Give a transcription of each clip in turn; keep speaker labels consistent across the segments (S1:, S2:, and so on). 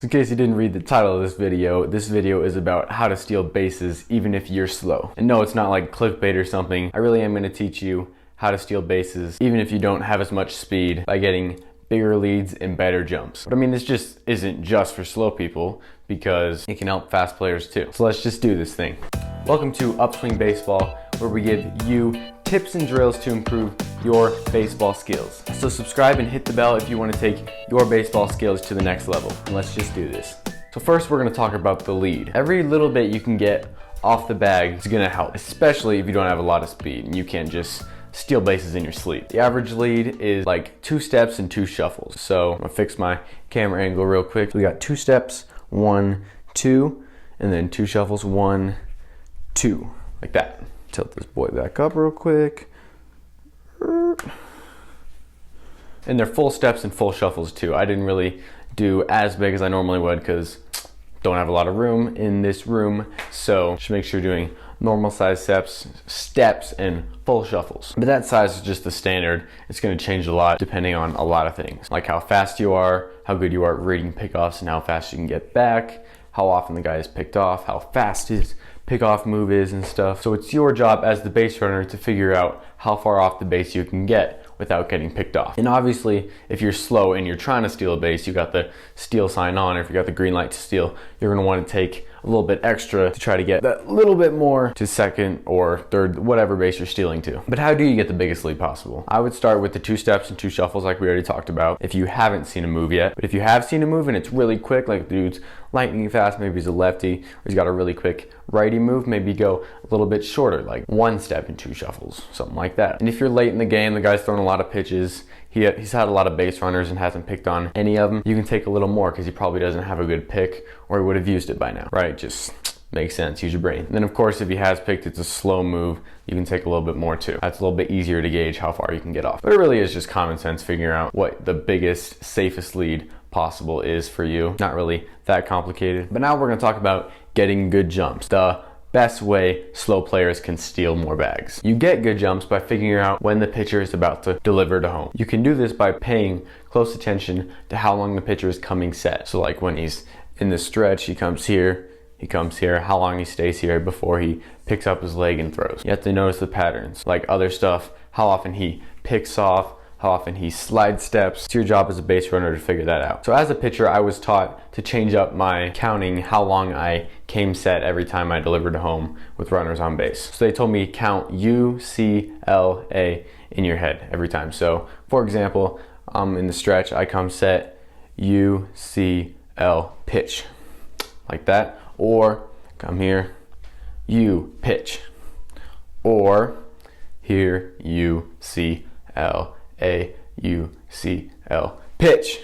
S1: In case you didn't read the title of this video is about how to steal bases even if you're slow. And no, it's not like clickbait or something. I really am going to teach you how to steal bases even if you don't have as much speed by getting bigger leads and better jumps. But I mean, this just isn't just for slow people because it can help fast players too. So let's just do this thing. Welcome to Upswing Baseball, where we give you tips and drills to improve your baseball skills. So subscribe and hit the bell if you want to take your baseball skills to the next level. And let's just do this. So first we're going to talk about the lead. Every little bit you can get off the bag is going to help, especially if you don't have a lot of speed and you can't just steal bases in your sleep. The average lead is like 2 steps and 2 shuffles. So I'm going to fix my camera angle real quick. We got 2 steps, 1, 2, and then 2 shuffles, 1, 2, like that. Tilt this boy back up real quick. And they're full steps and full shuffles too. I didn't really do as big as I normally would because don't have a lot of room in this room. So just make sure you're doing normal size steps and full shuffles. But that size is just the standard. It's going to change a lot depending on a lot of things, like how fast you are, how good you are at reading pickoffs and how fast you can get back, how often the guy is picked off, how fast his pickoff move is and stuff. So it's your job as the base runner to figure out how far off the base you can get without getting picked off. And obviously, if you're slow and you're trying to steal a base, you got the steal sign on, or if you got the green light to steal, you're gonna want to take a little bit extra to try to get that little bit more to second or third, whatever base you're stealing to. But how do you get the biggest lead possible? I would start with the 2 steps and 2 shuffles like we already talked about if you haven't seen a move yet. But if you have seen a move and it's really quick, like the dude's lightning fast, maybe he's a lefty, or he's got a really quick righty move, maybe go a little bit shorter, like 1 step and 2 shuffles, something like that. And if you're late in the game, the guy's throwing a lot of pitches, he's had a lot of base runners and hasn't picked on any of them, you can take a little more because he probably doesn't have a good pick or he would have used it by now, right? Just makes sense, use your brain. And then of course, if he has picked, it's a slow move, you can take a little bit more too. That's a little bit easier to gauge how far you can get off. But it really is just common sense figuring out what the biggest, safest lead possible is for you. Not really that complicated. But now we're gonna talk about getting good jumps. The best way slow players can steal more bags. You get good jumps by figuring out when the pitcher is about to deliver to home. You can do this by paying close attention to how long the pitcher is coming set. So like when he's in the stretch, he comes here, how long he stays here before he picks up his leg and throws. You have to notice the patterns, like other stuff, how often he picks off, how often he slide steps. It's your job as a base runner to figure that out. So as a pitcher, I was taught to change up my counting how long I came set every time I delivered to home with runners on base. So they told me count U-C-L-A in your head every time. So for example, in the stretch, I come set U-C-L pitch, like that. Or come here, U pitch. Or here, U-C-L A-U-C-L pitch,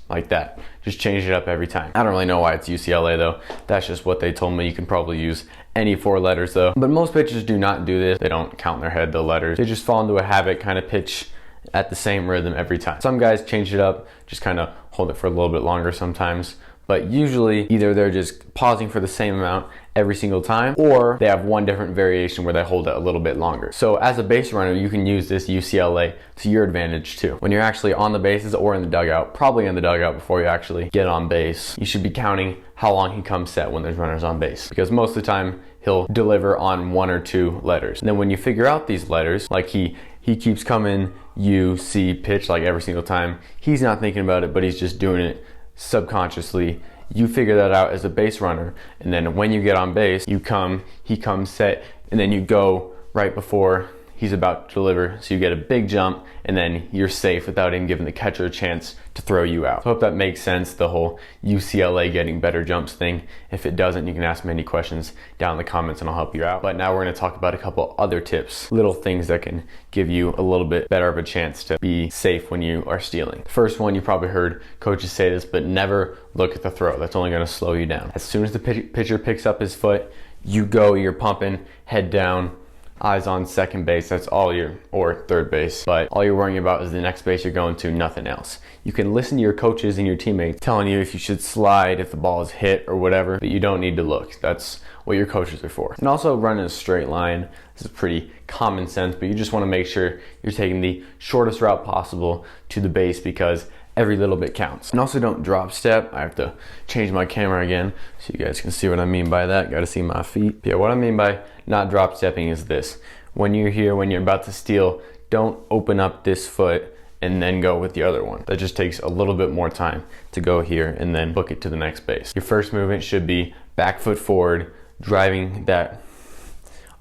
S1: like that. Just change it up every time. I don't really know why it's UCLA though. That's just what they told me. You can probably use any 4 letters though. But most pitchers do not do this. They don't count in their head the letters. They just fall into a habit, kind of pitch at the same rhythm every time. Some guys change it up, just kind of hold it for a little bit longer sometimes. But usually either they're just pausing for the same amount every single time, or they have one different variation where they hold it a little bit longer. So as a base runner, you can use this UCLA to your advantage too. When you're actually on the bases or in the dugout, probably in the dugout before you actually get on base, you should be counting how long he comes set when there's runners on base, because most of the time he'll deliver on 1 or 2 letters. And then when you figure out these letters, like he keeps coming U-C pitch like every single time, he's not thinking about it, but he's just doing it subconsciously. You figure that out as a base runner, and then when you get on base, he comes set, and then you go right before he's about to deliver, so you get a big jump, and then you're safe without even giving the catcher a chance to throw you out. So I hope that makes sense, the whole UCLA getting better jumps thing. If it doesn't, you can ask me any questions down in the comments and I'll help you out. But now we're gonna talk about a couple other tips, little things that can give you a little bit better of a chance to be safe when you are stealing. The first one, you probably heard coaches say this, but never look at the throw. That's only gonna slow you down. As soon as the pitcher picks up his foot, you're pumping, head down, eyes on second base, that's all or third base, but all you're worrying about is the next base you're going to, nothing else. You can listen to your coaches and your teammates telling you if you should slide, if the ball is hit or whatever, but you don't need to look. That's what your coaches are for. And also run in a straight line. This is pretty common sense, but you just want to make sure you're taking the shortest route possible to the base, because every little bit counts. And also don't drop step. I have to change my camera again so you guys can see what I mean by that. Gotta see my feet. Yeah, what I mean by not drop stepping is this. When you're here, when you're about to steal, don't open up this foot and then go with the other one. That just takes a little bit more time to go here and then book it to the next base. Your first movement should be back foot forward, driving that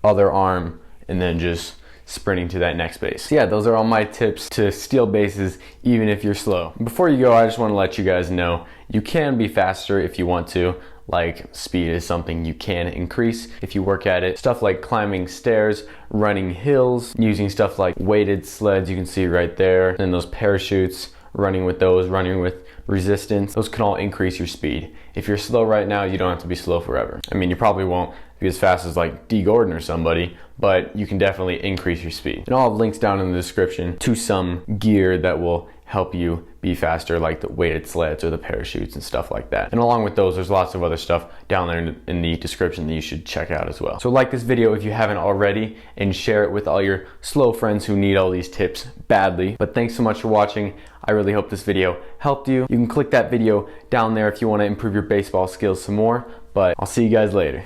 S1: other arm, and then just sprinting to that next base. So yeah, those are all my tips to steal bases even if you're slow. Before you go, I just want to let you guys know you can be faster if you want to. Like, speed is something you can increase if you work at it. Stuff like climbing stairs, running hills, using stuff like weighted sleds, you can see right there, and those parachutes, running with those, running with resistance, those can all increase your speed. If you're slow right now, you don't have to be slow forever. I mean, you probably won't be as fast as like D. Gordon or somebody, but you can definitely increase your speed. And I'll have links down in the description to some gear that will help you be faster, like the weighted sleds or the parachutes and stuff like that. And along with those, there's lots of other stuff down there in the description that you should check out as well. So like this video if you haven't already, and share it with all your slow friends who need all these tips badly. But thanks so much for watching. I really hope this video helped you. You can click that video down there if you want to improve your baseball skills some more, but I'll see you guys later.